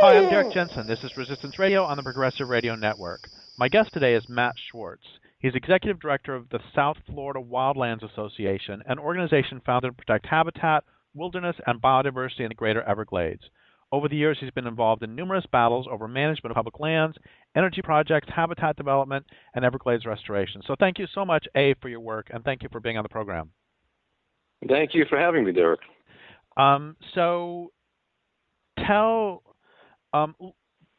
Hi, I'm Derrick Jensen. This is Resistance Radio on the Progressive Radio Network. My guest today is Matt Schwartz. He's Executive Director of the South Florida Wildlands Association, an organization founded to protect habitat, wilderness, and biodiversity in the Greater Everglades. Over the years, he's been involved in numerous battles over management of public lands, energy projects, habitat development, and Everglades restoration. So thank you so much, A, for your work, and thank you for being on the program. Thank you for having me, Derek. So tell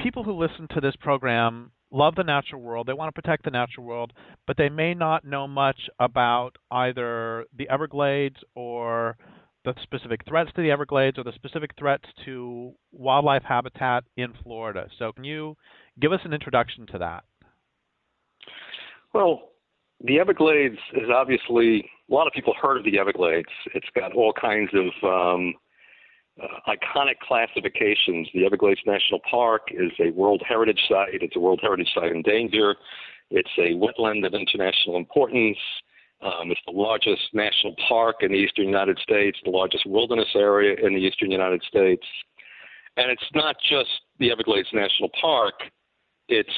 people who listen to this program love the natural world. They want to protect the natural world, but they may not know much about either the Everglades or the specific threats to the Everglades or the specific threats to wildlife habitat in Florida. So can you give us an introduction to that? Well, the Everglades is obviously, a lot of people heard of the Everglades. It's got all kinds of iconic classifications. The Everglades National Park is a World Heritage Site. It's a World Heritage Site in danger. It's a wetland of international importance. It's the largest national park in the eastern United States, the largest wilderness area in the eastern United States. And it's not just the Everglades National Park. It's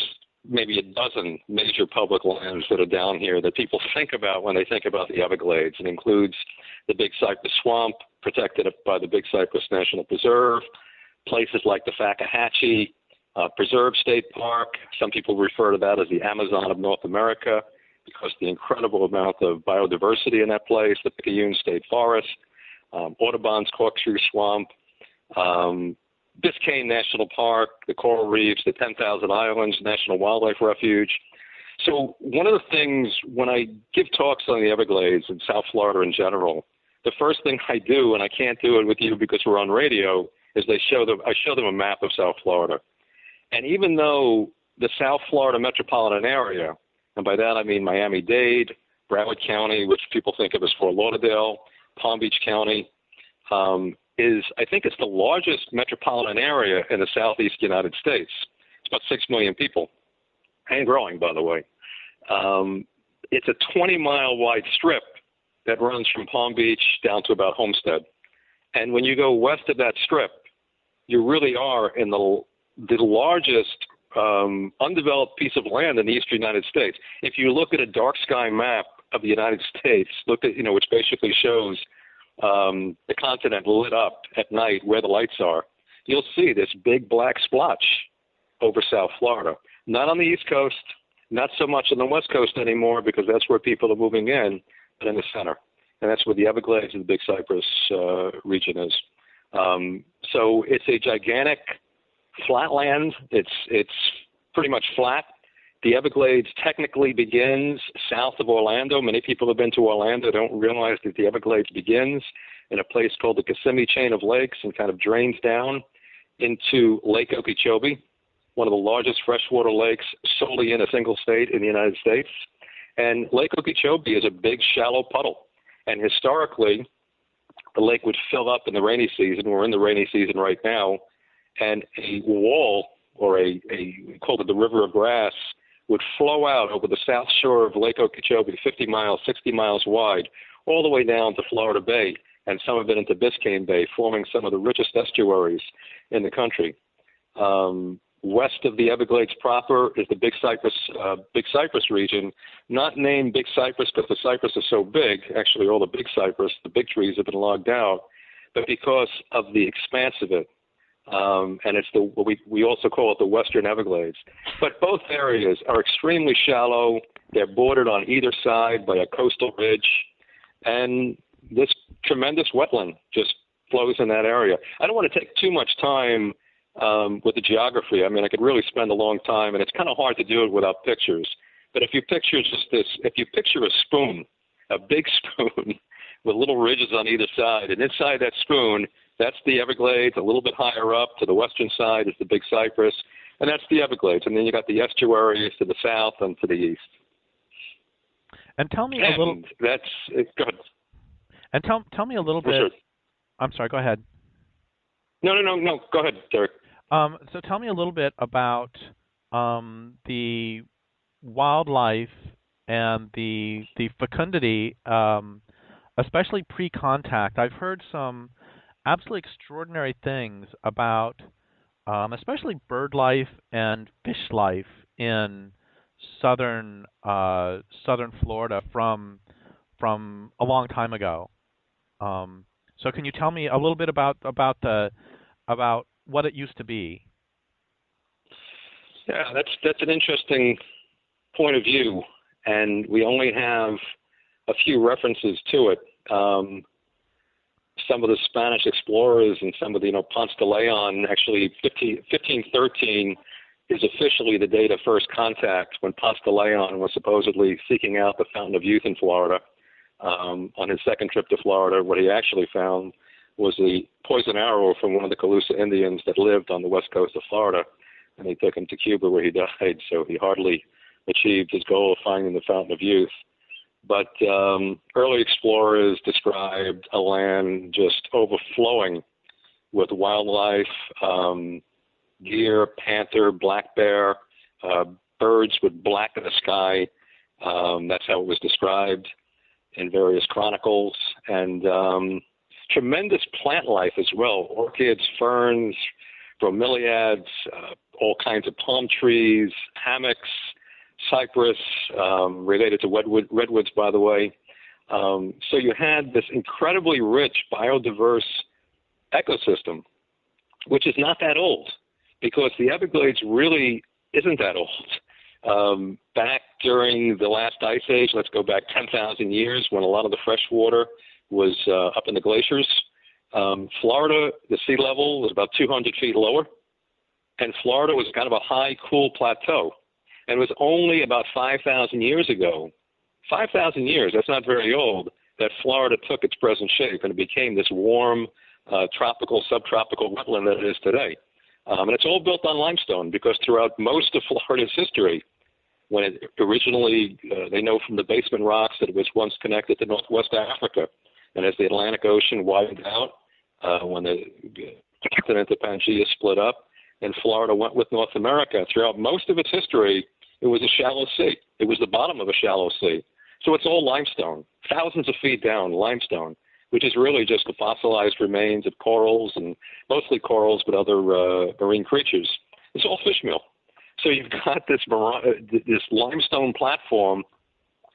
maybe a dozen major public lands that are down here that people think about when they think about the Everglades. It includes the Big Cypress Swamp, protected by the Big Cypress National Preserve, places like the Fakahatchee Preserve State Park. Some people refer to that as the Amazon of North America because the incredible amount of biodiversity in that place, the Picayune State Forest, Audubon's Corkscrew Swamp, Biscayne National Park, the Coral Reefs, the 10,000 Islands National Wildlife Refuge. So one of the things when I give talks on the Everglades and South Florida in general, the first thing I do, and I can't do it with you because we're on radio, is I show them a map of South Florida. And even though the South Florida metropolitan area, and by that I mean Miami-Dade, Broward County, which people think of as Fort Lauderdale, Palm Beach County, I think it's the largest metropolitan area in the southeast United States. It's about 6 million people, and growing, by the way. It's a 20-mile wide strip that runs from Palm Beach down to about Homestead. And when you go west of that strip, you really are in the largest undeveloped piece of land in the eastern United States. If you look at a dark sky map of the United States, which basically shows the continent lit up at night where the lights are, you'll see this big black splotch over South Florida. Not on the East Coast, not so much on the West Coast anymore because that's where people are moving in, but in the center. And that's where the Everglades and the Big Cypress region is. So it's a gigantic flatland. It's pretty much flat. The Everglades technically begins south of Orlando. Many people have been to Orlando, don't realize that the Everglades begins in a place called the Kissimmee Chain of Lakes and kind of drains down into Lake Okeechobee, one of the largest freshwater lakes solely in a single state in the United States. And Lake Okeechobee is a big, shallow puddle. And historically, the lake would fill up in the rainy season. We're in the rainy season right now. And a wall, or we called it the River of Grass, would flow out over the south shore of Lake Okeechobee, 50 miles, 60 miles wide, all the way down to Florida Bay, and some of it into Biscayne Bay, forming some of the richest estuaries in the country. West of the Everglades proper is the Big Cypress region, not named Big Cypress because the cypress is so big. Actually, all the big cypress, the big trees have been logged out, but because of the expanse of it. And it's we also call it the Western Everglades. But both areas are extremely shallow. They're bordered on either side by a coastal ridge, and this tremendous wetland just flows in that area. I don't want to take too much time with the geography. I mean, I could really spend a long time, and it's kind of hard to do it without pictures. But if you picture a spoon, a big spoon with little ridges on either side, and inside that spoon, that's the Everglades. A little bit higher up to the western side is the Big Cypress, and that's the Everglades. And then you got the estuaries to the south and to the east. And tell me a little. Go ahead. And tell me a little bit. Sure. I'm sorry. Go ahead. No. Go ahead, Derek. So tell me a little bit about the wildlife and the fecundity, especially pre-contact. I've heard some absolutely extraordinary things about especially bird life and fish life in southern Florida from a long time ago. So can you tell me a little bit about what it used to be? Yeah, that's an interesting point of view, and we only have a few references to it. Some of the Spanish explorers and some of the, Ponce de Leon, actually 1513 is officially the date of first contact, when Ponce de Leon was supposedly seeking out the Fountain of Youth in Florida. On his second trip to Florida, what he actually found was the poison arrow from one of the Calusa Indians that lived on the west coast of Florida, and he took him to Cuba where he died, so he hardly achieved his goal of finding the Fountain of Youth. But early explorers described a land just overflowing with wildlife, deer, panther, black bear, birds with black in the sky. That's how it was described in various chronicles. And tremendous plant life as well, orchids, ferns, bromeliads, all kinds of palm trees, hammocks, cypress, related to redwoods, by the way. So you had this incredibly rich, biodiverse ecosystem, which is not that old, because the Everglades really isn't that old. Back during the last ice age, let's go back 10,000 years, when a lot of the fresh water was up in the glaciers, Florida, the sea level was about 200 feet lower, and Florida was kind of a high, cool plateau. And it was only about 5,000 years ago, 5,000 years, that's not very old, that Florida took its present shape and it became this warm, tropical, subtropical wetland that it is today. And it's all built on limestone, because throughout most of Florida's history, when it originally, they know from the basement rocks that it was once connected to Northwest Africa. And as the Atlantic Ocean widened out, when the continent of Pangaea split up, and Florida went with North America, throughout most of its history, it was a shallow sea. It was the bottom of a shallow sea. So it's all limestone, thousands of feet down, limestone, which is really just the fossilized remains of corals, and mostly corals, but other marine creatures. It's all fish meal. So you've got this limestone platform,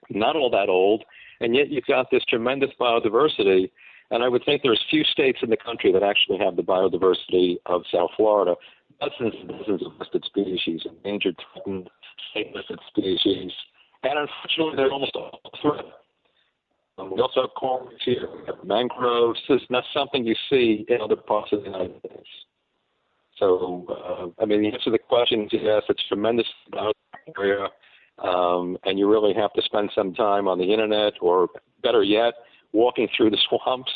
not all that old, and yet you've got this tremendous biodiversity. And I would think there's few states in the country that actually have the biodiversity of South Florida. Dozens and dozens of listed species, endangered, threatened, state-listed species, and unfortunately, they're almost all threatened. We also have coral reefs here, we have mangroves. This is not something you see in other parts of the United States. So, the answer to the question is yes, it's tremendous area, and you really have to spend some time on the internet, or better yet, walking through the swamps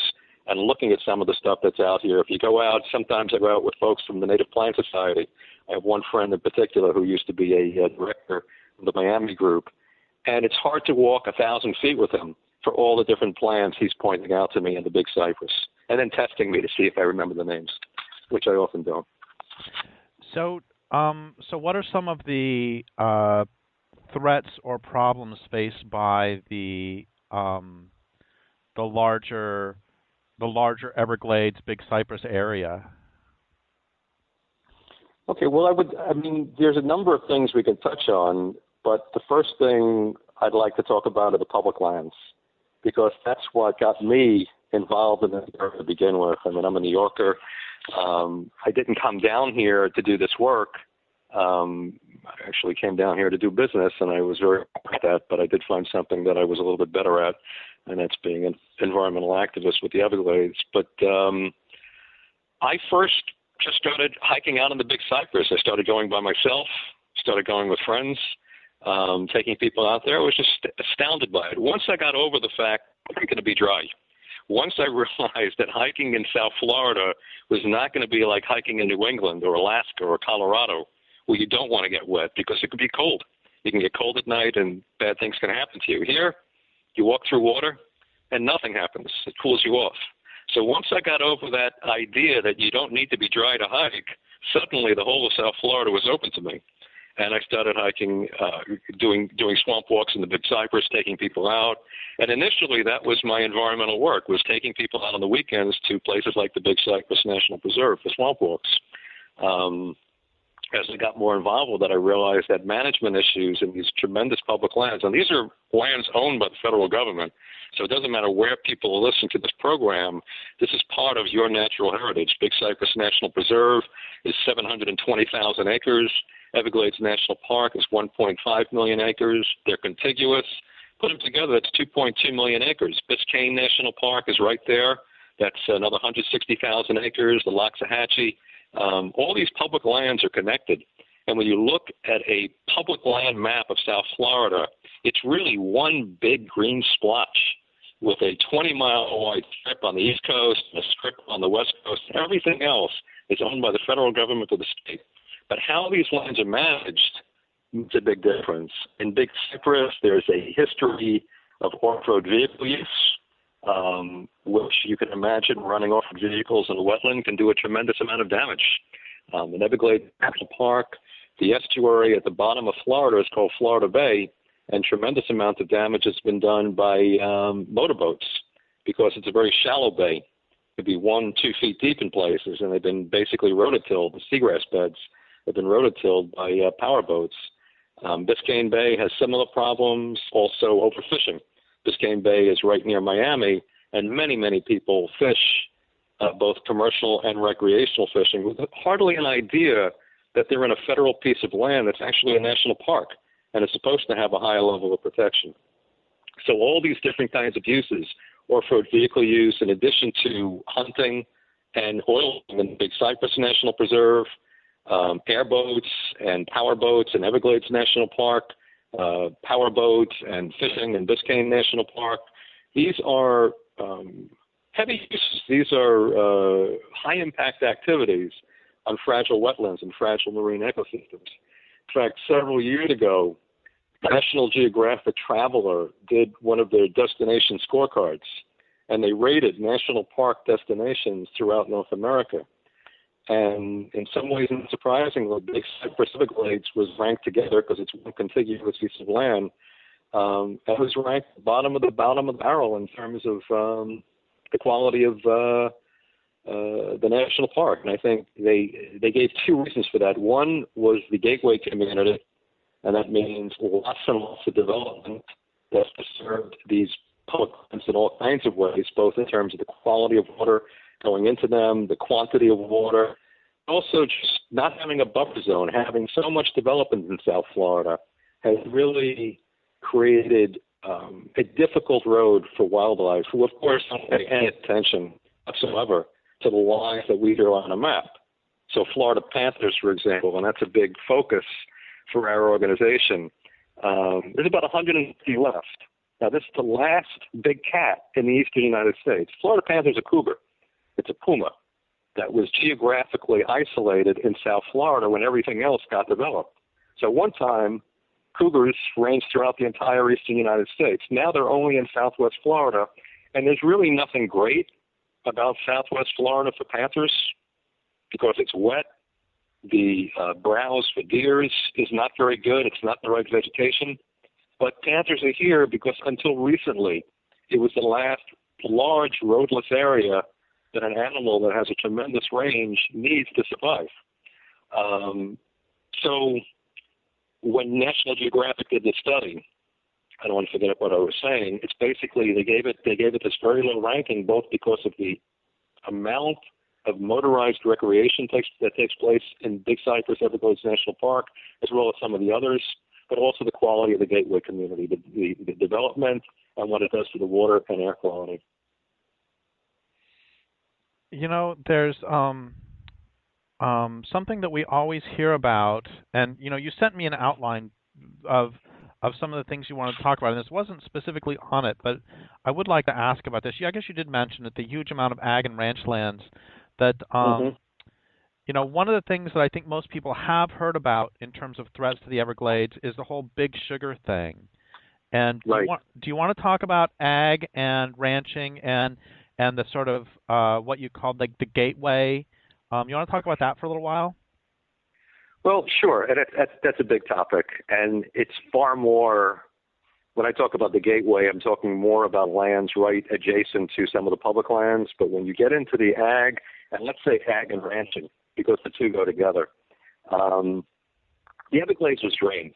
and looking at some of the stuff that's out here. If you go out, sometimes I go out with folks from the Native Plant Society. I have one friend in particular who used to be a director of the Miami group, and it's hard to walk 1,000 feet with him for all the different plants he's pointing out to me in the big cypress, and then testing me to see if I remember the names, which I often don't. So what are some of the threats or problems faced by the larger Everglades, Big Cypress area? Okay, well, there's a number of things we can touch on, but the first thing I'd like to talk about are the public lands, because that's what got me involved in this area to begin with. I'm a New Yorker. I didn't come down here to do this work. I actually came down here to do business, and I was very proud of that, but I did find something that I was a little bit better at, and that's being an environmental activist with the Everglades. But I first just started hiking out in the Big Cypress. I started going by myself, started going with friends, taking people out there. I was just astounded by it. Once I got over the fact I'm going to be dry, once I realized that hiking in South Florida was not going to be like hiking in New England or Alaska or Colorado, where you don't want to get wet because it could be cold. You can get cold at night and bad things can happen to you. Here, you walk through water and nothing happens. It cools you off. So once I got over that idea that you don't need to be dry to hike, suddenly the whole of South Florida was open to me. And I started hiking, doing swamp walks in the Big Cypress, taking people out. And initially, that was my environmental work, was taking people out on the weekends to places like the Big Cypress National Preserve for swamp walks. as I got more involved with it, I realized that management issues in these tremendous public lands, and these are lands owned by the federal government, so it doesn't matter where people are listening to this program, this is part of your natural heritage. Big Cypress National Preserve is 720,000 acres. Everglades National Park is 1.5 million acres. They're contiguous. Put them together, that's 2.2 million acres. Biscayne National Park is right there. That's another 160,000 acres. The Loxahatchee. All these public lands are connected. And when you look at a public land map of South Florida, it's really one big green splotch with a 20-mile wide strip on the East Coast and a strip on the West Coast. Everything else is owned by the federal government or the state. But how these lands are managed makes a big difference. In Big Cypress, there's a history of off-road vehicle use, which you can imagine running off-road vehicles in a wetland can do a tremendous amount of damage. In Everglades National Park, the estuary at the bottom of Florida is called Florida Bay, and tremendous amount of damage has been done by motorboats because it's a very shallow bay. It could be 1-2 feet deep in places, and they've been basically rototilled. The seagrass beds have been rototilled by power boats. Biscayne Bay has similar problems, also overfishing. Biscayne Bay is right near Miami, and many, many people fish, both commercial and recreational fishing, with hardly an idea that they're in a federal piece of land that's actually a national park, and it's supposed to have a high level of protection. So all these different kinds of uses, off-road vehicle use, in addition to hunting and oil in the Big Cypress National Preserve, airboats and power boats in Everglades National Park, power boats and fishing in Biscayne National Park. These are heavy uses. These are high-impact activities on fragile wetlands and fragile marine ecosystems. In fact, several years ago, National Geographic Traveler did one of their destination scorecards, and they rated national park destinations throughout North America. And in some ways, unsurprisingly, Big Cypress Everglades was ranked together because it's one contiguous piece of land. It was ranked bottom of the barrel in terms of the quality of the national park. And I think they gave two reasons for that. One was the gateway community, and that means lots and lots of development that's served these public lands in all kinds of ways, both in terms of the quality of water going into them, the quantity of water, also just not having a buffer zone, having so much development in South Florida has really created a difficult road for wildlife, who of course don't pay any attention whatsoever to the lines that we draw on a map. So Florida panthers, for example, and that's a big focus for our organization, there's about 150 left. Now, this is the last big cat in the eastern United States. Florida panther's a cougar. It's a puma that was geographically isolated in South Florida when everything else got developed. So one time, cougars ranged throughout the entire eastern United States. Now they're only in southwest Florida, and there's really nothing great about southwest Florida for panthers because it's wet. The browse for deers is not very good. It's not the right vegetation. But panthers are here because until recently, it was the last large roadless area that an animal that has a tremendous range needs to survive. So when National Geographic did the study, I don't want to forget what I was saying, it's basically they gave it this very low ranking, both because of the amount of motorized recreation that takes place in Big Cypress Everglades National Park, as well as some of the others, but also the quality of the gateway community, the development, and what it does to the water and air quality. You know, there's something that we always hear about, and you know, you sent me an outline of some of the things you wanted to talk about, and this wasn't specifically on it, but I would like to ask about this. I guess you did mention that the huge amount of ag and ranch lands that, you know, one of the things that I think most people have heard about in terms of threats to the Everglades is the whole big sugar thing. And right. Do you want to talk about ag and ranching and the sort of what you called like the gateway? You want to talk about that for a little while? Well, sure. And that's a big topic. And it's far more, when I talk about the gateway, I'm talking more about lands right adjacent to some of the public lands. But when you get into the ag, and let's say ag and ranching, because the two go together. The Everglades was drained.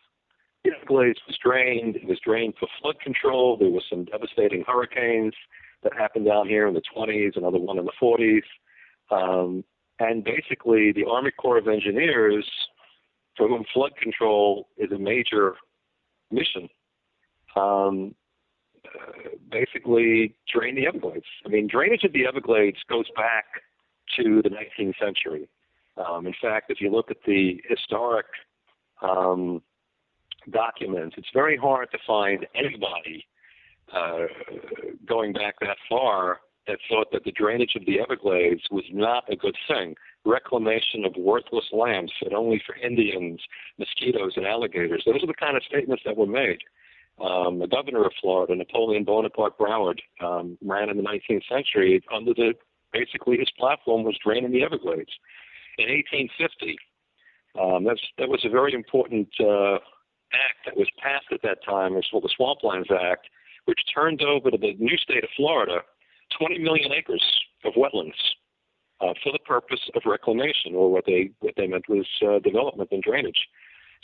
The Everglades was drained. It was drained for flood control. There was some devastating hurricanes that happened down here in the 20s, another one in the 40s. And basically, the Army Corps of Engineers, for whom flood control is a major mission, basically drained the Everglades. I mean, drainage of the Everglades goes back to the 19th century. In fact, if you look at the historic documents, it's very hard to find anybody going back that far that thought that the drainage of the Everglades was not a good thing. Reclamation of worthless lands fit only for Indians, mosquitoes, and alligators. Those are the kind of statements that were made. The governor of Florida, Napoleon Bonaparte Broward, ran in the 19th century under basically his platform was draining the Everglades. In 1850, that was a very important act that was passed at that time. It was called the Wildlands Act, which turned over to the new state of Florida 20 million acres of wetlands for the purpose of reclamation, or what they meant was development and drainage.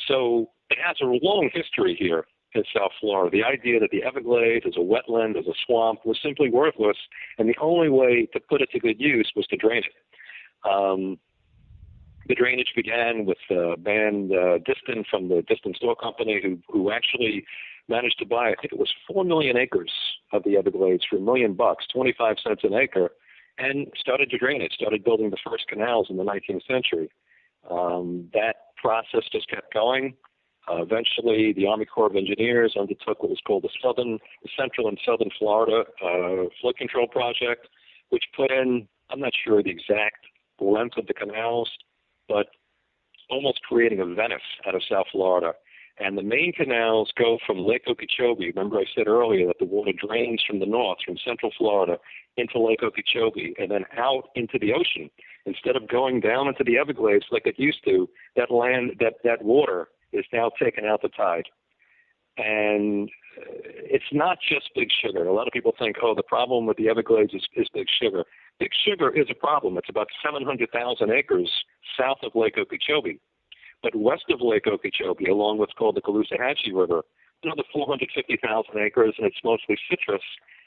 So it has a long history here in South Florida. The idea that the Everglades as a wetland, as a swamp, was simply worthless, and the only way to put it to good use was to drain it. The drainage began with Van Diston from the Diston Store Company, who actually managed to buy, I think it was 4 million acres of the Everglades for $1 million, 25 cents an acre, and started to drain it, started building the first canals in the 19th century. That process just kept going. Eventually, the Army Corps of Engineers undertook what was called the Central and Southern Florida Flood Control Project, which put in, I'm not sure the exact length of the canals, but almost creating a Venice out of South Florida. And the main canals go from Lake Okeechobee. Remember I said earlier that the water drains from the north, from central Florida, into Lake Okeechobee, and then out into the ocean. Instead of going down into the Everglades like it used to, that water is now taken out the tide. And it's not just Big Sugar. A lot of people think, the problem with the Everglades is Big Sugar. Big Sugar is a problem. It's about 700,000 acres south of Lake Okeechobee. But west of Lake Okeechobee, along what's called the Caloosahatchee River, another 450,000 acres, and it's mostly citrus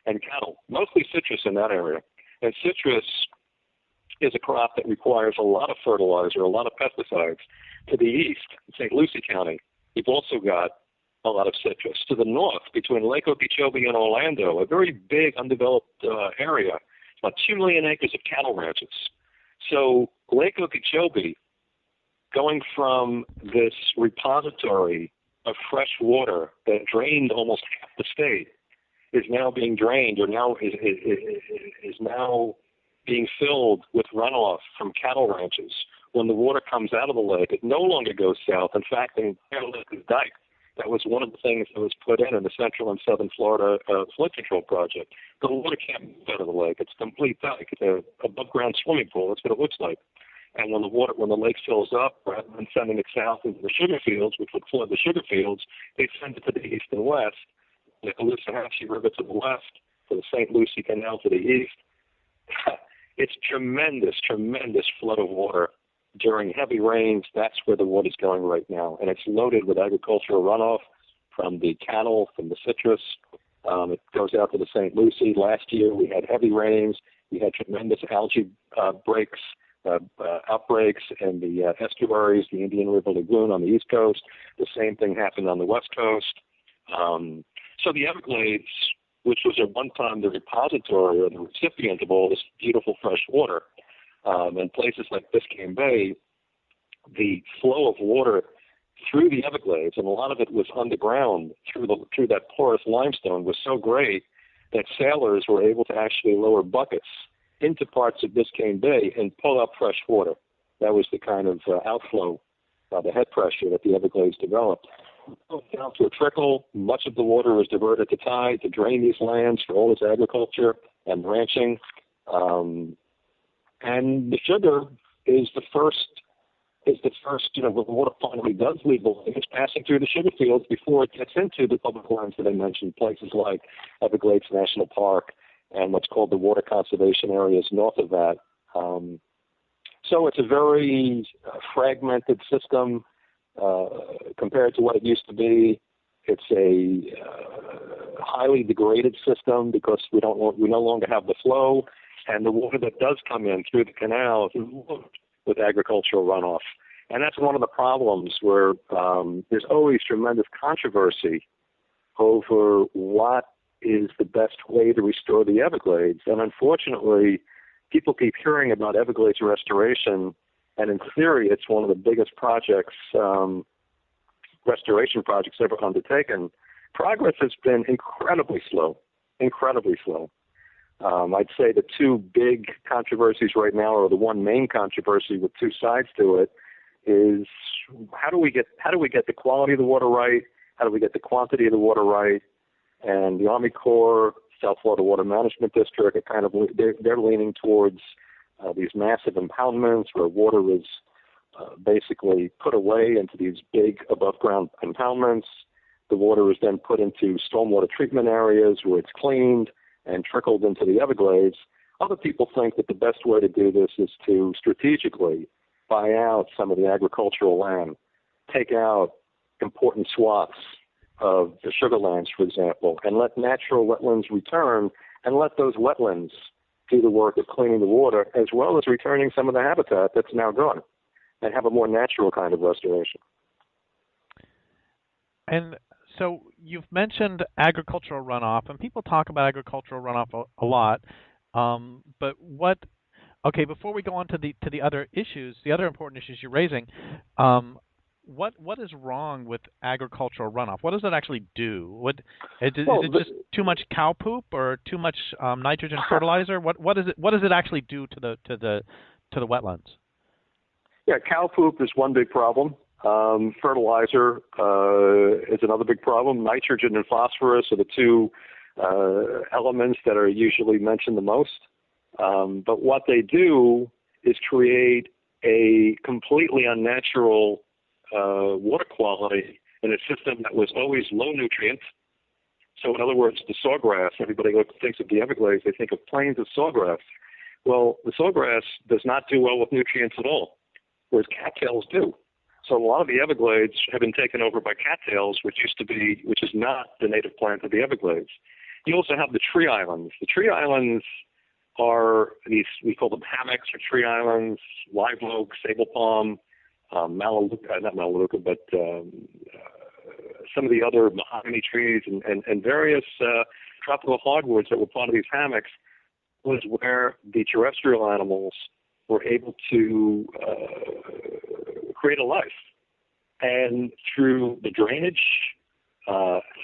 and cattle, mostly citrus in that area. And citrus is a crop that requires a lot of fertilizer, a lot of pesticides. To the east, St. Lucie County, you've also got a lot of citrus. To the north, between Lake Okeechobee and Orlando, a very big undeveloped area, about 2 million acres of cattle ranches. So Lake Okeechobee, going from this repository of fresh water that drained almost half the state, is now being drained, or now is now being filled with runoff from cattle ranches. When the water comes out of the lake, it no longer goes south. In fact, the entire lake is diked. That was one of the things that was put in the Central and Southern Florida Flood Control Project. The water can't move out of the lake. It's a complete dike. It's an above-ground swimming pool. That's what it looks like. And when the lake fills up, rather than sending it south into the sugar fields, which would flood the sugar fields, they send it to the east and west, the Caloosahatchee River to the west, to the St. Lucie Canal to the east. It's tremendous, tremendous flood of water. During heavy rains, that's where the water's going right now. And it's loaded with agricultural runoff from the cattle, from the citrus. It goes out to the St. Lucie. Last year, we had heavy rains. We had tremendous algae outbreaks in the estuaries, the Indian River Lagoon on the East Coast. The same thing happened on the West Coast. So the Everglades, which was at one time the repository or the recipient of all this beautiful fresh water, and places like Biscayne Bay, the flow of water through the Everglades, and a lot of it was underground through that porous limestone, was so great that sailors were able to actually lower buckets into parts of Biscayne Bay and pull up fresh water. That was the kind of outflow, the head pressure that the Everglades developed. Down to a trickle, much of the water was diverted to tide to drain these lands for all its agriculture and ranching. And the sugar is the first, when the water finally does leave the lake, it's passing through the sugar fields before it gets into the public lands that I mentioned, places like Everglades National Park and what's called the water conservation areas north of that. So it's a very fragmented system compared to what it used to be. It's a highly degraded system because we no longer have the flow, and the water that does come in through the canals is loaded with agricultural runoff. And that's one of the problems where there's always tremendous controversy over what is the best way to restore the Everglades. And unfortunately, people keep hearing about Everglades restoration, and in theory, it's one of the biggest projects, restoration projects ever undertaken. Progress has been incredibly slow, incredibly slow. I'd say the two big controversies right now, or the one main controversy with two sides to it, is how do we get the quality of the water right? How do we get the quantity of the water right? And the Army Corps, South Florida Water Management District, are they're leaning towards these massive impoundments where water is basically put away into these big above-ground impoundments. The water is then put into stormwater treatment areas where it's cleaned and trickled into the Everglades. Other people think that the best way to do this is to strategically buy out some of the agricultural land, take out important swaths of the sugarlands, for example, and let natural wetlands return, and let those wetlands do the work of cleaning the water, as well as returning some of the habitat that's now gone, and have a more natural kind of restoration. And so you've mentioned agricultural runoff, and people talk about agricultural runoff a lot. But what? Okay, before we go on to the other issues, the other important issues you're raising, what is wrong with agricultural runoff? What does it actually do? Is it just too much cow poop or too much nitrogen fertilizer? What does it actually do to the wetlands? Yeah, cow poop is one big problem. Fertilizer is another big problem. Nitrogen and phosphorus are the two elements that are usually mentioned the most. But what they do is create a completely unnatural water quality in a system that was always low nutrients. So in other words, the sawgrass, everybody thinks of the Everglades, they think of plains of sawgrass. Well, the sawgrass does not do well with nutrients at all, whereas cattails do. So a lot of the Everglades have been taken over by cattails, which is not the native plant of the Everglades. You also have the tree islands. The tree islands are these, we call them hammocks or tree islands, live oak, sable palm, not Melaleuca, but some of the other mahogany trees and various tropical hardwoods that were part of these hammocks was where the terrestrial animals were able to create a life. And through the drainage,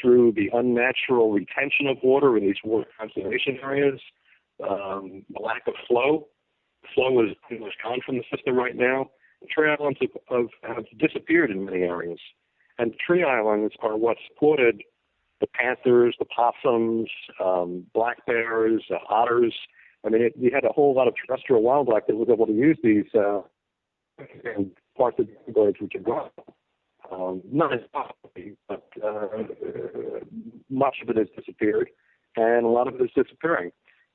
through the unnatural retention of water in these water conservation areas, the lack of flow is pretty much gone from the system right now. The tree islands have disappeared in many areas. And the tree islands are what supported the panthers, the possums, black bears, otters. I mean, we had a whole lot of terrestrial wildlife that was able to use these parts of the Everglades which are gone. Not as possibly, but much of it has disappeared, and a lot of it is disappearing.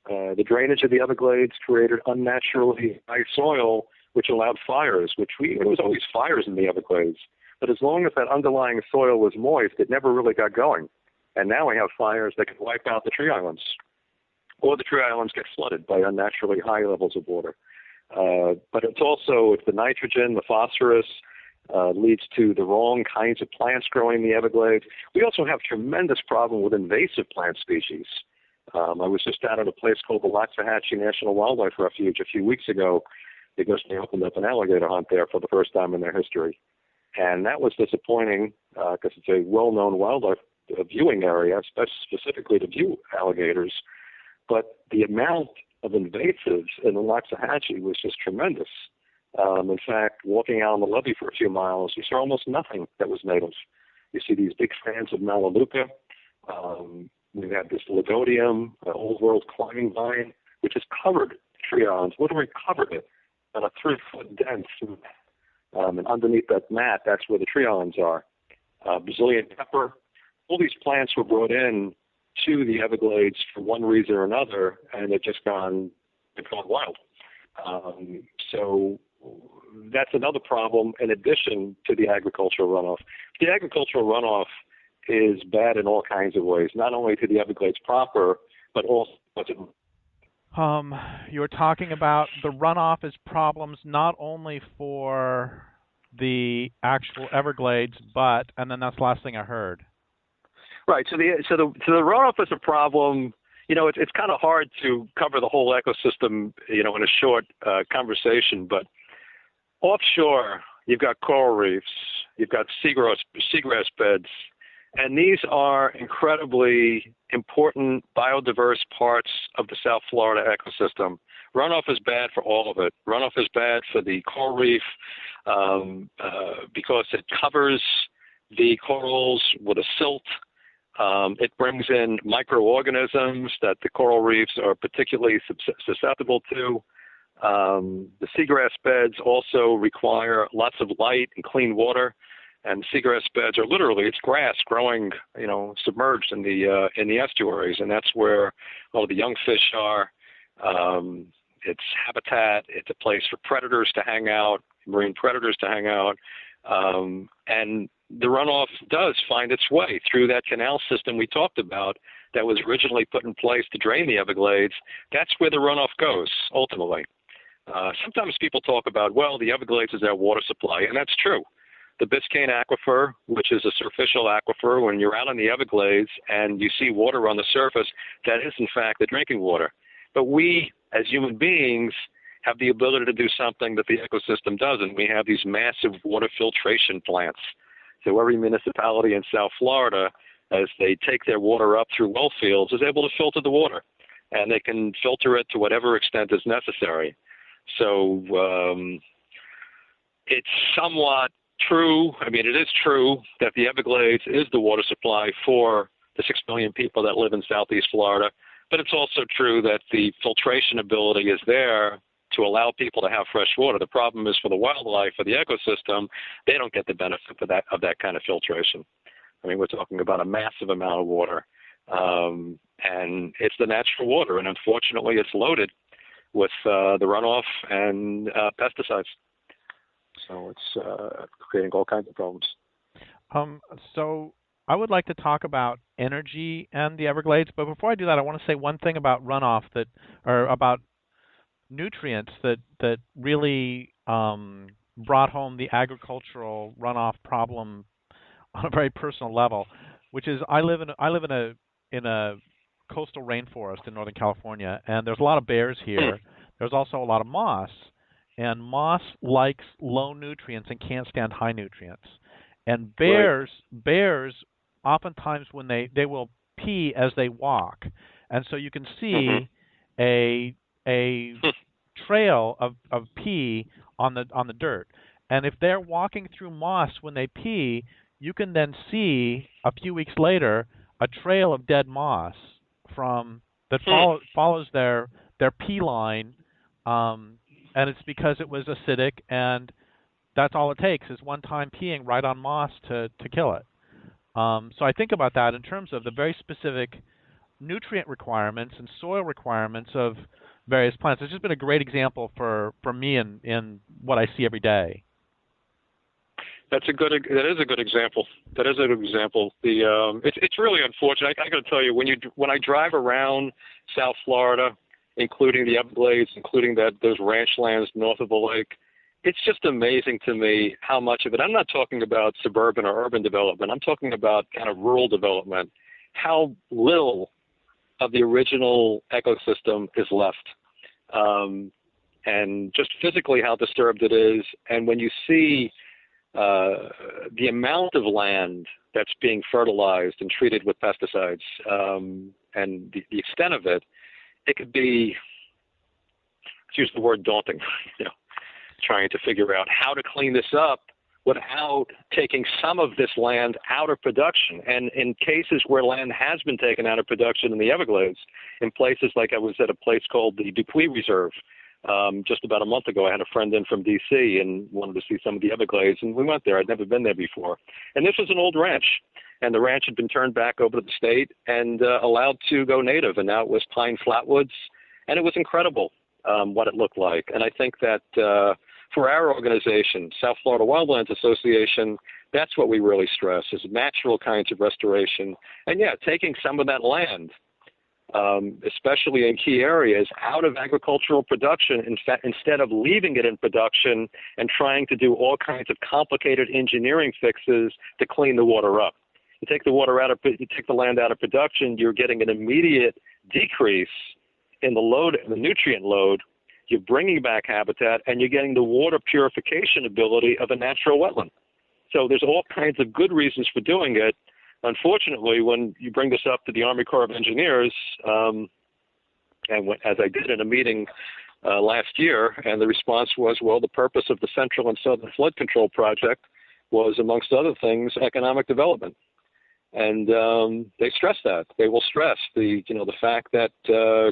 The drainage of the Everglades created unnaturally high soil, which allowed fires, there was always fires in the Everglades. But as long as that underlying soil was moist, it never really got going. And now we have fires that can wipe out the tree islands. Or the tree islands get flooded by unnaturally high levels of water. But it's the nitrogen, the phosphorus, leads to the wrong kinds of plants growing in the Everglades. We also have tremendous problem with invasive plant species. I was just out at a place called the Waxahachie National Wildlife Refuge a few weeks ago because they opened up an alligator hunt there for the first time in their history. And that was disappointing because it's a well-known wildlife viewing area, specifically to view alligators. But the amount of invasives in the Waxahachie was just tremendous. In fact, walking out on the levee for a few miles, you saw almost nothing that was native. You see these big fans of Melaleuca. We have this Lagodium, an old world climbing vine, which has covered tree islands, literally covered it on a 3-foot dense mat. And underneath that mat, that's where the tree islands are. Brazilian pepper. All these plants were brought in to the Everglades for one reason or another, and they've gone wild. So that's another problem in addition to the agricultural runoff. The agricultural runoff is bad in all kinds of ways, not only to the Everglades proper, but also you were talking about the runoff as problems not only for the actual Everglades, but, and then that's the last thing I heard. Right. So the runoff is a problem. It's kind of hard to cover the whole ecosystem, in a short conversation. But offshore, you've got coral reefs, you've got seagrass beds, and these are incredibly important biodiverse parts of the South Florida ecosystem. Runoff is bad for all of it. Runoff is bad for the coral reef because it covers the corals with a silt. It brings in microorganisms that the coral reefs are particularly susceptible to. The seagrass beds also require lots of light and clean water. And seagrass beds are literally, it's grass growing, submerged in the estuaries, and that's where all the young fish are. It's habitat. It's a place for predators to hang out, marine predators to hang out, and the runoff does find its way through that canal system we talked about that was originally put in place to drain the Everglades. That's where the runoff goes ultimately. Sometimes people talk about, well, the Everglades is our water supply, and that's true. The Biscayne Aquifer, which is a surficial aquifer, when you're out in the Everglades and you see water on the surface, that is, in fact, the drinking water. But we, as human beings, have the ability to do something that the ecosystem doesn't. We have these massive water filtration plants. So every municipality in South Florida, as they take their water up through well fields, is able to filter the water. And they can filter it to whatever extent is necessary. So it's somewhat true. I mean, it is true that the Everglades is the water supply for the 6 million people that live in Southeast Florida, but it's also true that the filtration ability is there to allow people to have fresh water. The problem is for the wildlife, for the ecosystem, they don't get the benefit of that kind of filtration. I mean, we're talking about a massive amount of water, and it's the natural water, and unfortunately it's loaded with the runoff and pesticides. So it's creating all kinds of problems. So I would like to talk about energy and the Everglades, but before I do that, I want to say one thing about runoff or about nutrients that really brought home the agricultural runoff problem on a very personal level, which is I live in a coastal rainforest in Northern California, and there's a lot of bears here. There's also a lot of moss. And moss likes low nutrients and can't stand high nutrients. And bears oftentimes when they will pee as they walk. And so you can see a trail of pee on the dirt. And if they're walking through moss when they pee, you can then see a few weeks later a trail of dead moss that follows their pee line. And it's because it was acidic, and that's all it takes is one time peeing right on moss to kill it. So I think about that in terms of the very specific nutrient requirements and soil requirements of various plants. It's just been a great example for me in what I see every day. That is a good example. That is a good example. It's really unfortunate. I got to tell you, when I drive around South Florida, including the Everglades, including those ranch lands north of the lake, it's just amazing to me how much of it. I'm not talking about suburban or urban development. I'm talking about kind of rural development. How little of the original ecosystem is left, and just physically how disturbed it is. And when you see the amount of land that's being fertilized and treated with pesticides, and the extent of it, it could be, let's use the word daunting, trying to figure out how to clean this up without taking some of this land out of production. And in cases where land has been taken out of production in the Everglades, in places like I was at a place called the Dupuy Reserve just about a month ago. I had a friend in from D.C. and wanted to see some of the Everglades, and we went there. I'd never been there before. And this was an old ranch, and the ranch had been turned back over to the state and allowed to go native, and now it was pine flatwoods, and it was incredible what it looked like. And I think that for our organization, South Florida Wildlands Association, that's what we really stress is natural kinds of restoration. And yeah, taking some of that land, especially in key areas, out of agricultural production, instead of leaving it in production and trying to do all kinds of complicated engineering fixes to clean the water up. You take the land out of production, you're getting an immediate decrease in the load, the nutrient load. You're bringing back habitat, and you're getting the water purification ability of a natural wetland. So there's all kinds of good reasons for doing it. Unfortunately, when you bring this up to the Army Corps of Engineers, as I did in a meeting last year, and the response was, well, the purpose of the Central and Southern Flood Control Project was, amongst other things, economic development. And they stress that. They will stress the fact that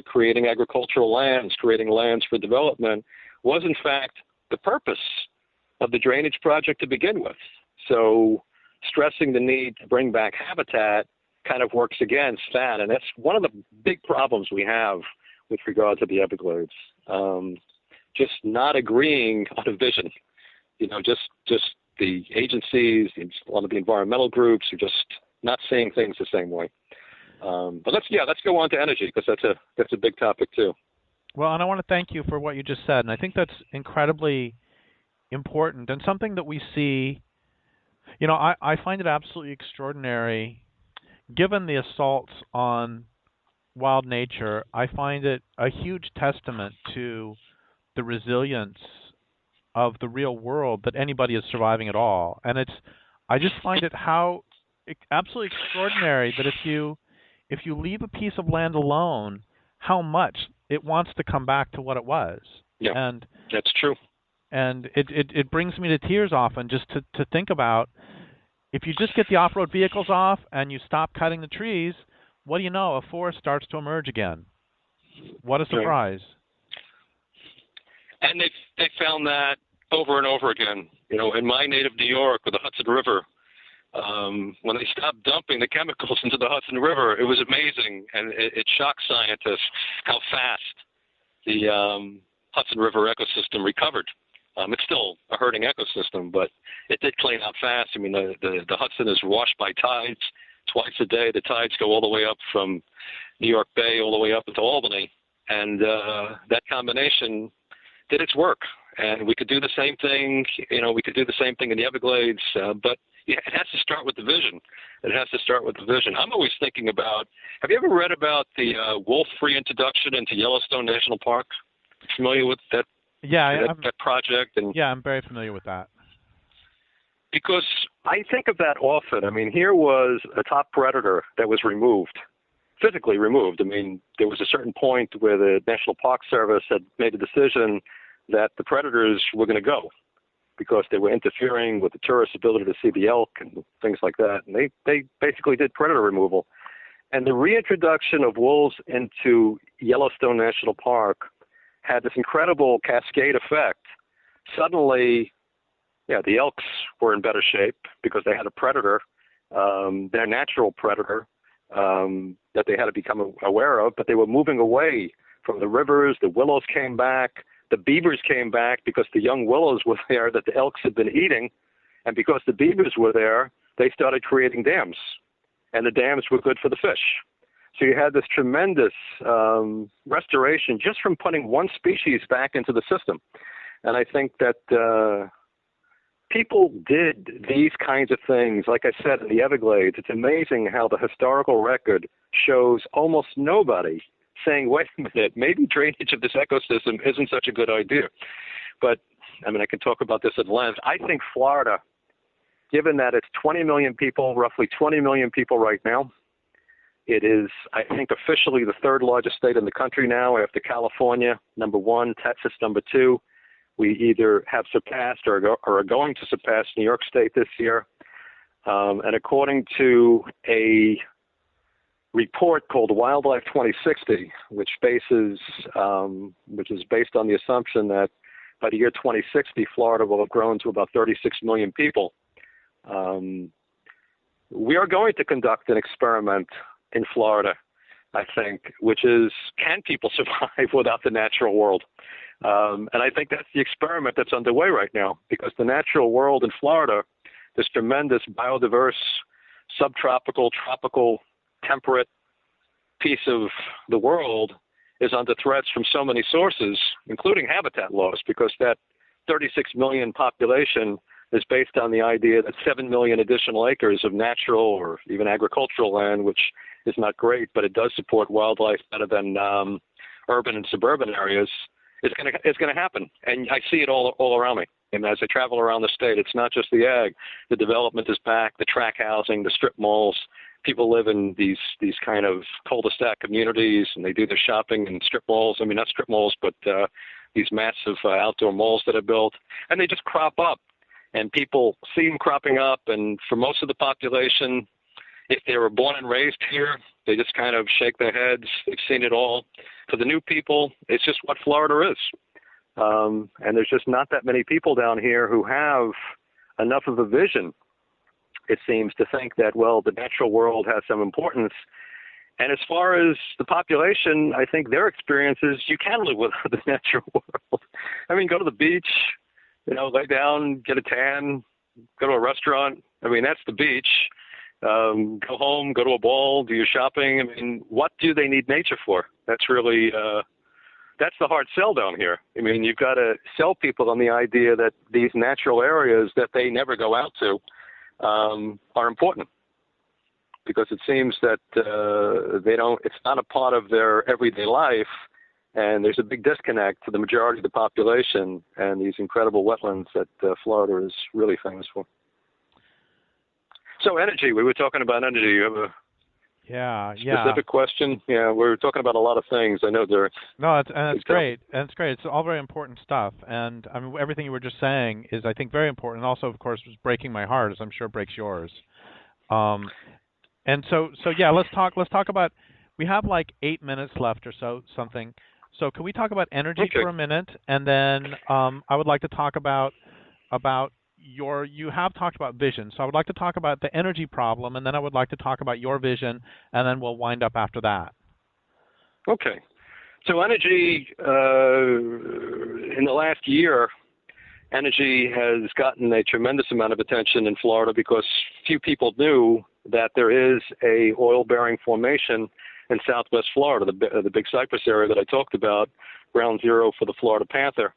creating agricultural lands, creating lands for development, was in fact the purpose of the drainage project to begin with. So stressing the need to bring back habitat kind of works against that, and that's one of the big problems we have with regard to the Everglades. Just not agreeing on a vision. Just the agencies, a lot of the environmental groups are just not seeing things the same way. But let's go on to energy, because that's a big topic too. Well, and I want to thank you for what you just said, and I think that's incredibly important and something that we see. I find it absolutely extraordinary, given the assaults on wild nature. I find it a huge testament to the resilience of the real world that anybody is surviving at all. And I just find it absolutely extraordinary that if you leave a piece of land alone, how much it wants to come back to what it was. Yeah, and that's true. And it brings me to tears often just to think about, if you just get the off-road vehicles off and you stop cutting the trees, what do you know? A forest starts to emerge again. What a surprise. And they found that over and over again. In my native New York with the Hudson River, when they stopped dumping the chemicals into the Hudson River, it was amazing. And it shocked scientists how fast the Hudson River ecosystem recovered. It's still a hurting ecosystem, but it did clean out fast. I mean, the Hudson is washed by tides twice a day. The tides go all the way up from New York Bay all the way up into Albany. And that combination did its work. And we could do the same thing, we could do the same thing in the Everglades, but yeah, it has to start with the vision. It has to start with the vision. I'm always thinking about, have you ever read about the wolf-free introduction into Yellowstone National Park? Familiar with that? Yeah, that project? And yeah, I'm very familiar with that. Because I think of that often. I mean, here was a top predator that was removed, physically removed. I mean, there was a certain point where the National Park Service had made a decision that the predators were going to go because they were interfering with the tourists' ability to see the elk and things like that. And they basically did predator removal. And the reintroduction of wolves into Yellowstone National Park had this incredible cascade effect. Suddenly, the elks were in better shape because they had a predator, their natural predator, that they had to become aware of, but they were moving away from the rivers. The willows came back. The beavers came back because the young willows were there that the elks had been eating. And because the beavers were there, they started creating dams. And the dams were good for the fish. So you had this tremendous restoration just from putting one species back into the system. And I think that people did these kinds of things. Like I said, in the Everglades, it's amazing how the historical record shows almost nobody saying, wait a minute, maybe drainage of this ecosystem isn't such a good idea. But, I mean, I can talk about this at length. I think Florida, given that it's 20 million people, roughly 20 million people right now, it is, I think, officially the third largest state in the country now after California, number one, Texas, number two. We either have surpassed or are going to surpass New York State this year. And according to a report called Wildlife 2060, which is based on the assumption that by the year 2060, Florida will have grown to about 36 million people. We are going to conduct an experiment in Florida, I think, which is, can people survive without the natural world? And I think that's the experiment that's underway right now, because the natural world in Florida, this tremendous biodiverse, subtropical, tropical, temperate piece of the world is under threats from so many sources, including habitat loss, because that 36 million population is based on the idea that 7 million additional acres of natural or even agricultural land, which is not great, but it does support wildlife better than urban and suburban areas, is going to happen. And I see it all around me. And as I travel around the state, it's not just the ag. The development is back, the track housing, the strip malls. People live in these kind of cul-de-sac communities, and they do their shopping in strip malls. I mean, not strip malls, but these massive outdoor malls that are built. And they just crop up, and people see them cropping up. And for most of the population, if they were born and raised here, they just kind of shake their heads. They've seen it all. For the new people, it's just what Florida is. And there's just not that many people down here who have enough of a vision, it seems, to think that, well, the natural world has some importance. And as far as the population, I think their experience is you can live without the natural world. I mean, go to the beach, lay down, get a tan, go to a restaurant. I mean, that's the beach. Go home, go to a ball, do your shopping. I mean, what do they need nature for? That's really, that's the hard sell down here. I mean, you've got to sell people on the idea that these natural areas that they never go out to are important, because it seems that it's not a part of their everyday life, and there's a big disconnect to the majority of the population and these incredible wetlands that Florida is really famous for. So energy, we were talking about energy. You have a specific question? Yeah, we were talking about a lot of things. I know there. No, it's great. And it's great. It's all very important stuff. And I mean, everything you were just saying is, I think, very important. And also, of course, was breaking my heart, as I'm sure it breaks yours. And so yeah, let's talk about. We have like 8 minutes left or so, something. So can we talk about energy for a minute, and then I would like to talk about you have talked about vision, so I would like to talk about the energy problem, and then I would like to talk about your vision, and then we'll wind up after that. Okay. So energy, in the last year, energy has gotten a tremendous amount of attention in Florida because few people knew that there is a oil-bearing formation in southwest Florida, the Big Cypress area that I talked about, ground zero for the Florida panther.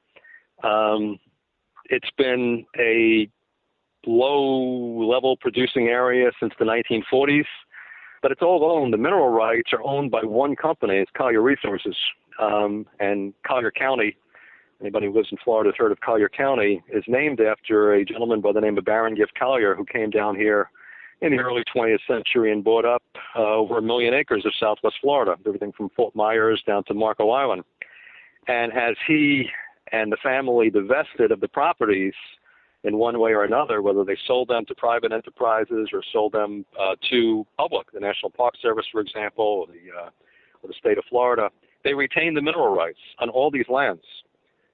It's been a low-level producing area since the 1940s, but it's all owned. The mineral rights are owned by one company. It's Collier Resources. And Collier County, anybody who lives in Florida has heard of Collier County, is named after a gentleman by the name of Baron Gift Collier, who came down here in the early 20th century and bought up over 1 million acres of southwest Florida, everything from Fort Myers down to Marco Island. And as he and the family divested of the properties in one way or another, whether they sold them to private enterprises or sold them to public, the National Park Service, for example, or the state of Florida, they retained the mineral rights on all these lands.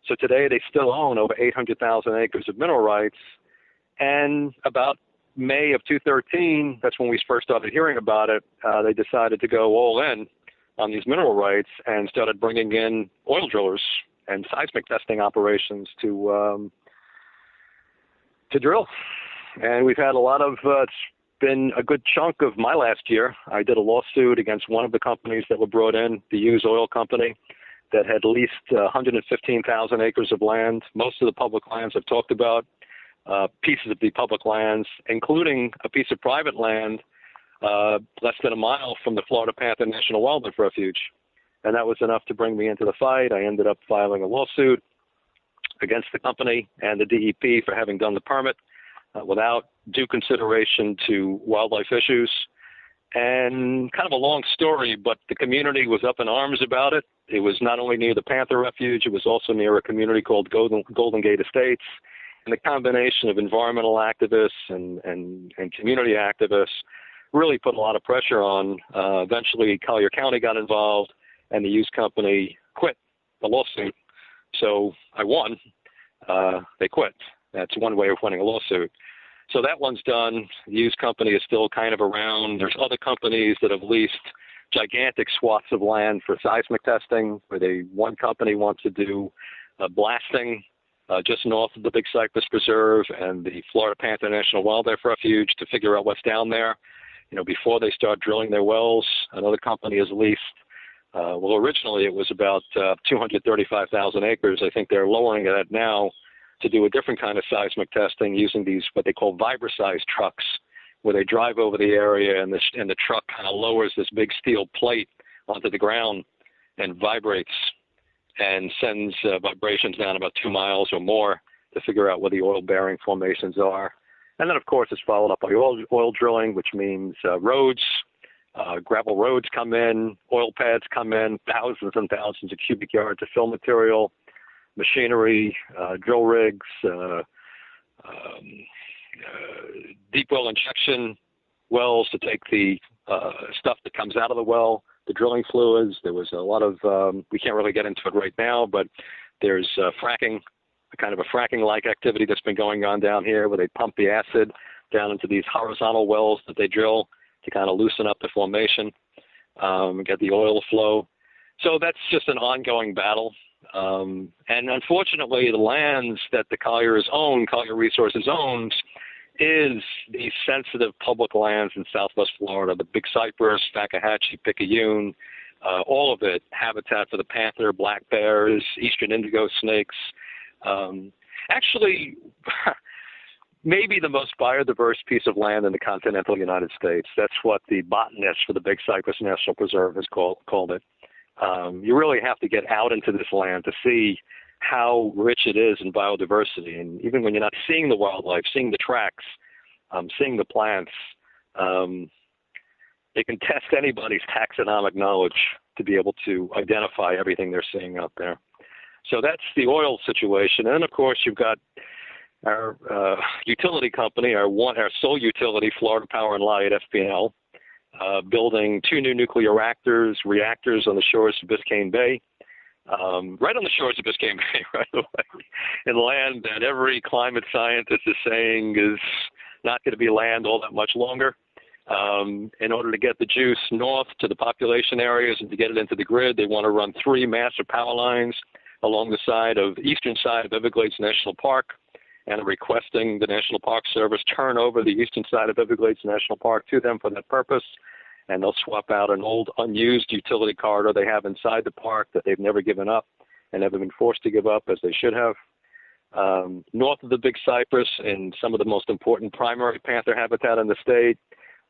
So today they still own over 800,000 acres of mineral rights. And about May of 2013, that's when we first started hearing about it, they decided to go all in on these mineral rights and started bringing in oil drillers and seismic testing operations to drill. And we've had a lot of, it's been a good chunk of my last year. I did a lawsuit against one of the companies that were brought in, the Hughes Oil Company, that had leased 115,000 acres of land. Most of the public lands I've talked about, pieces of the public lands, including a piece of private land less than a mile from the Florida Panther National Wildlife Refuge. And that was enough to bring me into the fight. I ended up filing a lawsuit against the company and the DEP for having done the permit without due consideration to wildlife issues. And kind of a long story, but the community was up in arms about it. It was not only near the Panther Refuge, it was also near a community called Golden Gate Estates. And the combination of environmental activists and community activists really put a lot of pressure on. Eventually, Collier County got involved, and the Hughes Company quit the lawsuit. So I won. They quit. That's one way of winning a lawsuit. So that one's done. The Hughes Company is still kind of around. There's other companies that have leased gigantic swaths of land for seismic testing, where one company wants to do blasting just north of the Big Cypress Preserve and the Florida Panther National Wildlife Refuge to figure out what's down there. Before they start drilling their wells, another company has leased. Originally it was about 235,000 acres. I think they're lowering it now to do a different kind of seismic testing using these what they call vibra-size trucks, where they drive over the area and the truck kind of lowers this big steel plate onto the ground and vibrates and sends vibrations down about 2 miles or more to figure out where the oil-bearing formations are. And then, of course, it's followed up by oil drilling, which means roads, gravel roads come in, oil pads come in, thousands and thousands of cubic yards of fill material, machinery, drill rigs, deep well injection wells to take the stuff that comes out of the well, the drilling fluids. There was a lot of, we can't really get into it right now, but there's fracking, a kind of a fracking-like activity that's been going on down here where they pump the acid down into these horizontal wells that they drill to kind of loosen up the formation, get the oil flow. So that's just an ongoing battle. And unfortunately, the lands that the Colliers own, Collier Resources owns, is the sensitive public lands in Southwest Florida, the Big Cypress, Fakahatchee, Picayune, all of it, habitat for the panther, black bears, eastern indigo snakes. Actually, maybe the most biodiverse piece of land in the continental United States. That's what the botanist for the Big Cypress National Preserve has called it. You really have to get out into this land to see how rich it is in biodiversity. And even when you're not seeing the wildlife, seeing the tracks, seeing the plants, it can test anybody's taxonomic knowledge to be able to identify everything they're seeing out there. So that's the oil situation. And, of course, you've got our utility company, our sole utility, Florida Power and Light, FPL, building 2 new nuclear reactors on the shores of Biscayne Bay, right on the shores of Biscayne Bay, right away, in land that every climate scientist is saying is not going to be land all that much longer. In order to get the juice north to the population areas and to get it into the grid, they want to run 3 massive power lines along the eastern side of Everglades National Park, and are requesting the National Park Service turn over the eastern side of Everglades National Park to them for that purpose. And they'll swap out an old unused utility corridor they have inside the park that they've never given up and never been forced to give up as they should have. North of the Big Cypress, in some of the most important primary panther habitat in the state,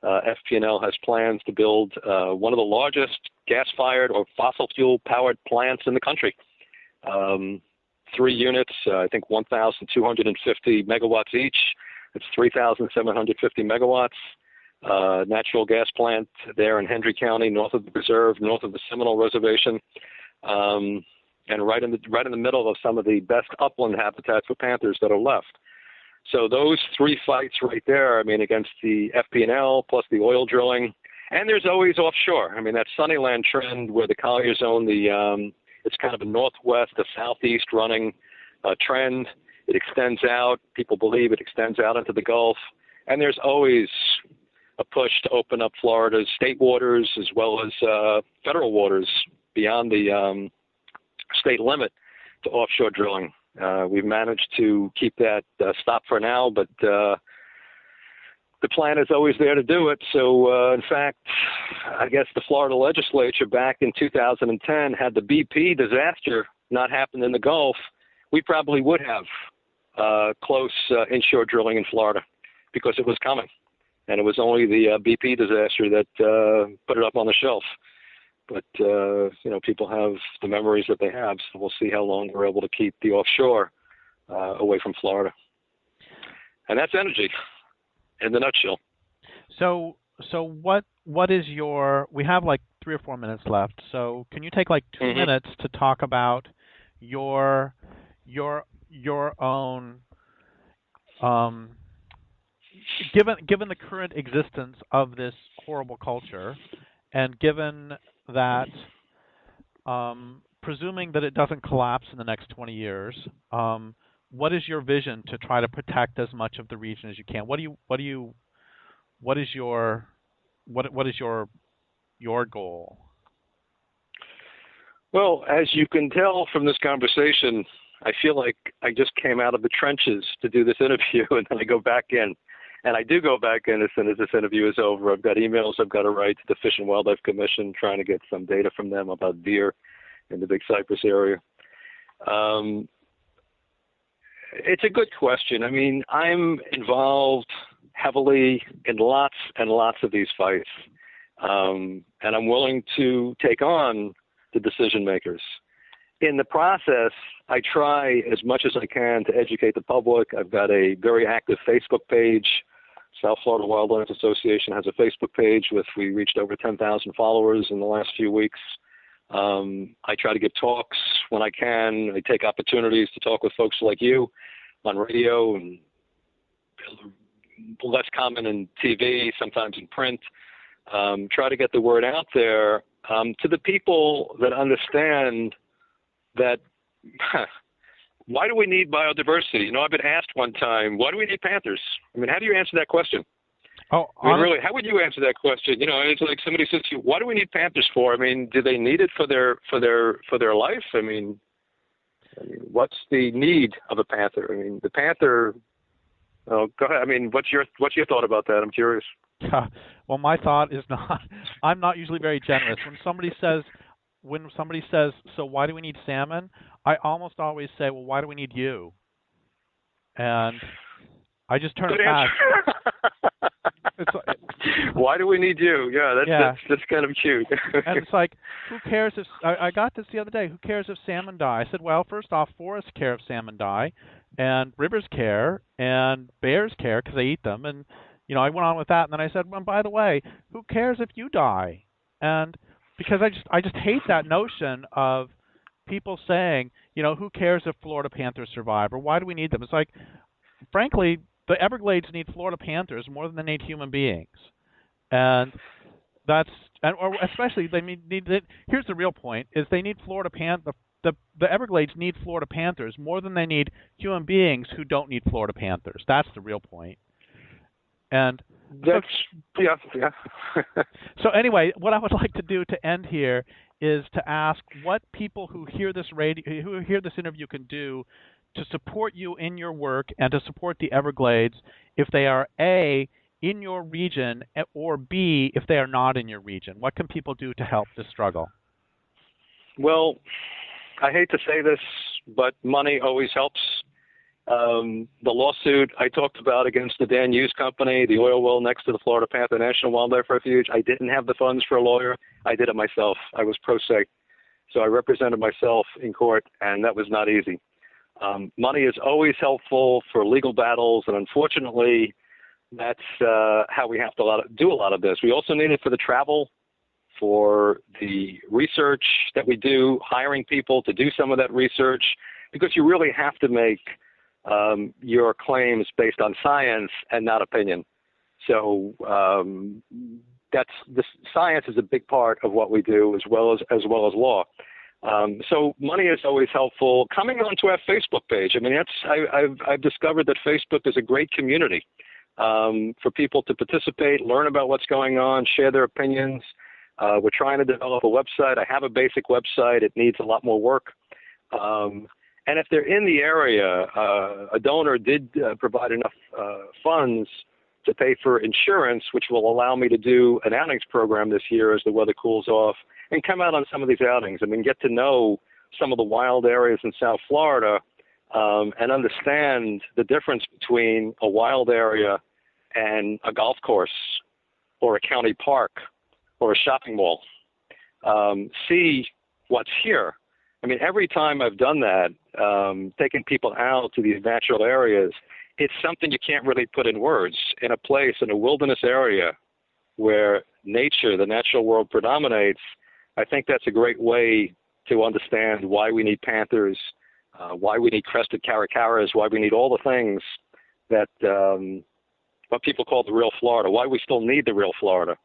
FP&L has plans to build one of the largest gas-fired or fossil fuel-powered plants in the country. 3 units, I think 1,250 megawatts each. It's 3,750 megawatts. Natural gas plant there in Hendry County, north of the preserve, north of the Seminole Reservation, and right in the middle of some of the best upland habitats for panthers that are left. So those 3 fights right there, against the FP&L plus the oil drilling, and there's always offshore. That Sunnyland trend where the Colliers own it's kind of a northwest to southeast running trend. It extends out. People believe it extends out into the Gulf. And there's always a push to open up Florida's state waters as well as federal waters beyond the state limit to offshore drilling. We've managed to keep that stopped for now, but the plan is always there to do it. So, in fact, I guess the Florida legislature back in 2010, had the BP disaster not happened in the Gulf, we probably would have close inshore drilling in Florida because it was coming. And it was only the BP disaster that put it up on the shelf. But, people have the memories that they have, so we'll see how long we're able to keep the offshore away from Florida. And that's energy. In the nutshell. So what is we have like 3 or 4 minutes left. So can you take like 2 minutes to talk about your own given the current existence of this horrible culture, and given that presuming that it doesn't collapse in the next 20 years, what is your vision to try to protect as much of the region as you can? What is your goal? Well, as you can tell from this conversation, I feel like I just came out of the trenches to do this interview, and then I go back in. And I do go back in as soon as this interview is over. I've got emails I've got to write to the Fish and Wildlife Commission trying to get some data from them about deer in the Big Cypress area. It's a good question. I mean, I'm involved heavily in lots and lots of these fights, and I'm willing to take on the decision makers. In the process, I try as much as I can to educate the public. I've got a very active Facebook page. South Florida Wildlands Association has a Facebook page we reached over 10,000 followers in the last few weeks. I try to give talks when I can. I take opportunities to talk with folks like you on radio and less common in TV, sometimes in print. Try to get the word out there to the people that understand that why do we need biodiversity? You know, I've been asked one time, why do we need panthers? I mean, how do you answer that question? Oh, I mean, really, how would you answer that question? You know, it's like somebody says to you, "What do we need panthers for?" I mean, do they need it for their life? I mean, what's the need of a panther? I mean, the panther. Oh, go ahead. I mean, what's your thought about that? I'm curious. Well, my thought is not. I'm not usually very generous. When somebody says, "So why do we need salmon?" I almost always say, "Well, why do we need you?" And I just turn it back. Why do we need you? Yeah, that's kind of cute. And it's like, who cares if I got this the other day? Who cares if salmon die? I said, well, first off, forests care if salmon die, and rivers care, and bears care because they eat them, and you know, I went on with that, and then I said, well, by the way, who cares if you die? And because I just hate that notion of people saying, you know, who cares if Florida panthers survive, or why do we need them? It's like, frankly, the Everglades need Florida panthers more than they need human beings, and or especially they need it. Here's the real point: is they need the Everglades need Florida panthers more than they need human beings who don't need Florida panthers. That's the real point. And that's yeah. So anyway, what I would like to do to end here is to ask what people who hear this interview can do to support you in your work and to support the Everglades if they are A, in your region, or B, if they are not in your region. What can people do to help this struggle? Well, I hate to say this, but money always helps. The lawsuit I talked about against the Dan Hughes Company, the oil well next to the Florida Panther National Wildlife Refuge, I didn't have the funds for a lawyer. I did it myself. I was pro se. So I represented myself in court, and that was not easy. Money is always helpful for legal battles, and unfortunately, that's how we have to do a lot of this. We also need it for the travel, for the research that we do, hiring people to do some of that research, because you really have to make your claims based on science and not opinion. So science is a big part of what we do, as well as law. So money is always helpful. Coming onto our Facebook page, I mean, I've discovered that Facebook is a great community for people to participate, learn about what's going on, share their opinions. We're trying to develop a website. I have a basic website. It needs a lot more work. And if they're in the area, a donor did provide enough funds to pay for insurance, which will allow me to do an outings program this year as the weather cools off and come out on some of these outings. I mean, get to know some of the wild areas in South Florida and understand the difference between a wild area and a golf course or a county park or a shopping mall. See what's here. I mean, every time I've done that, taking people out to these natural areas, it's something you can't really put in words. In a place, in a wilderness area where nature, the natural world predominates, I think that's a great way to understand why we need panthers, why we need crested caracaras, why we need all the things that what people call the real Florida, why we still need the real Florida,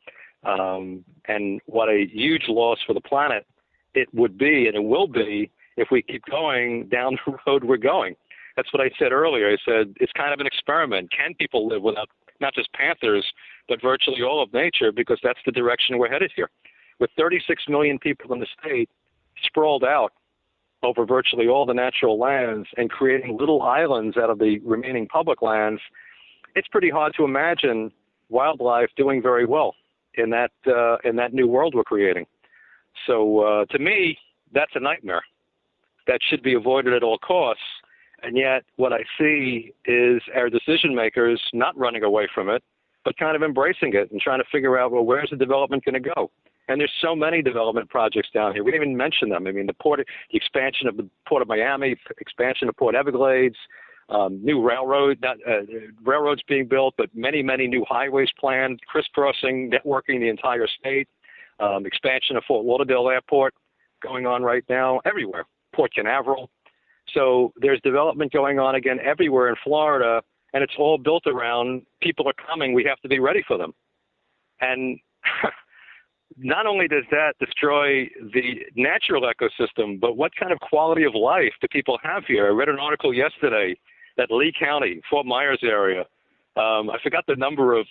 and what a huge loss for the planet it would be, and it will be, if we keep going down the road we're going. That's what I said earlier. I said it's kind of an experiment. Can people live without not just panthers, but virtually all of nature? Because that's the direction we're headed here. With 36 million people in the state sprawled out, over virtually all the natural lands and creating little islands out of the remaining public lands, it's pretty hard to imagine wildlife doing very well in that new world we're creating. So to me, that's a nightmare. That should be avoided at all costs. And yet what I see is our decision makers not running away from it, but kind of embracing it and trying to figure out, well, where's the development going to go? And there's so many development projects down here. We didn't even mention them. I mean, the expansion of the Port of Miami, expansion of Port Everglades, new railroads being built, but many, many new highways planned, crisscrossing, networking the entire state, expansion of Fort Lauderdale Airport going on right now everywhere, Port Canaveral. So there's development going on again everywhere in Florida, and it's all built around people are coming, we have to be ready for them. And not only does that destroy the natural ecosystem, but what kind of quality of life do people have here? I read an article yesterday that Lee County, Fort Myers area, I forgot the number of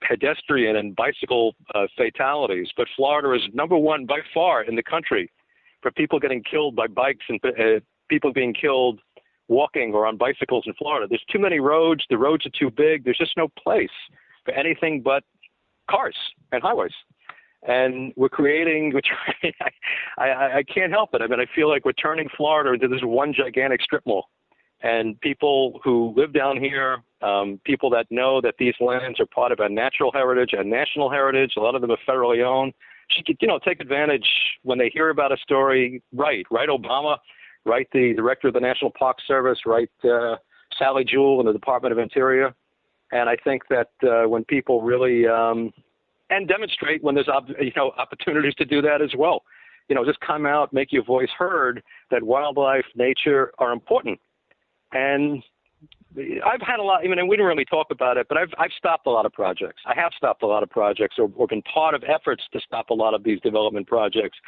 pedestrian and bicycle fatalities, but Florida is number one by far in the country for people getting killed by bikes and people being killed walking or on bicycles in Florida. There's too many roads. The roads are too big. There's just no place for anything but cars and highways. And we're creating, I can't help it. I mean, I feel like we're turning Florida into this one gigantic strip mall. And people who live down here, people that know that these lands are part of our natural heritage and national heritage, a lot of them are federally owned, should, take advantage when they hear about a story, write Obama, write the director of the National Park Service, write Sally Jewell in the Department of Interior. And I think that when people really and demonstrate when there's opportunities to do that as well. Just come out, make your voice heard that wildlife, nature are important. And I've had a lot, and we didn't really talk about it, but I've stopped a lot of projects. I have stopped a lot of projects or been part of efforts to stop a lot of these development projects.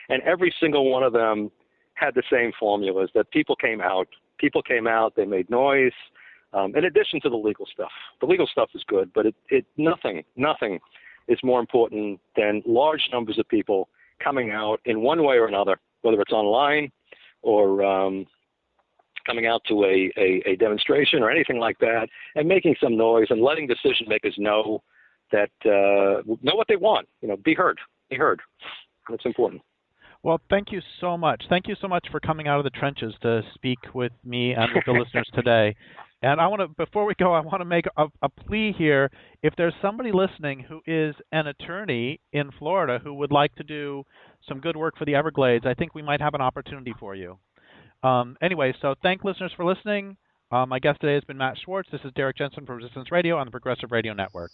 And every single one of them had the same formulas that people came out, they made noise, in addition to the legal stuff. The legal stuff is good, but nothing is more important than large numbers of people coming out in one way or another, whether it's online or coming out to a demonstration or anything like that, and making some noise and letting decision makers know that know what they want. Be heard. That's important. Well, thank you so much. Thank you so much for coming out of the trenches to speak with me and with the listeners today. And before we go, I want to make a plea here. If there's somebody listening who is an attorney in Florida who would like to do some good work for the Everglades, I think we might have an opportunity for you. Anyway, so thank listeners for listening. My guest today has been Matt Schwartz. This is Derrick Jensen from Resistance Radio on the Progressive Radio Network.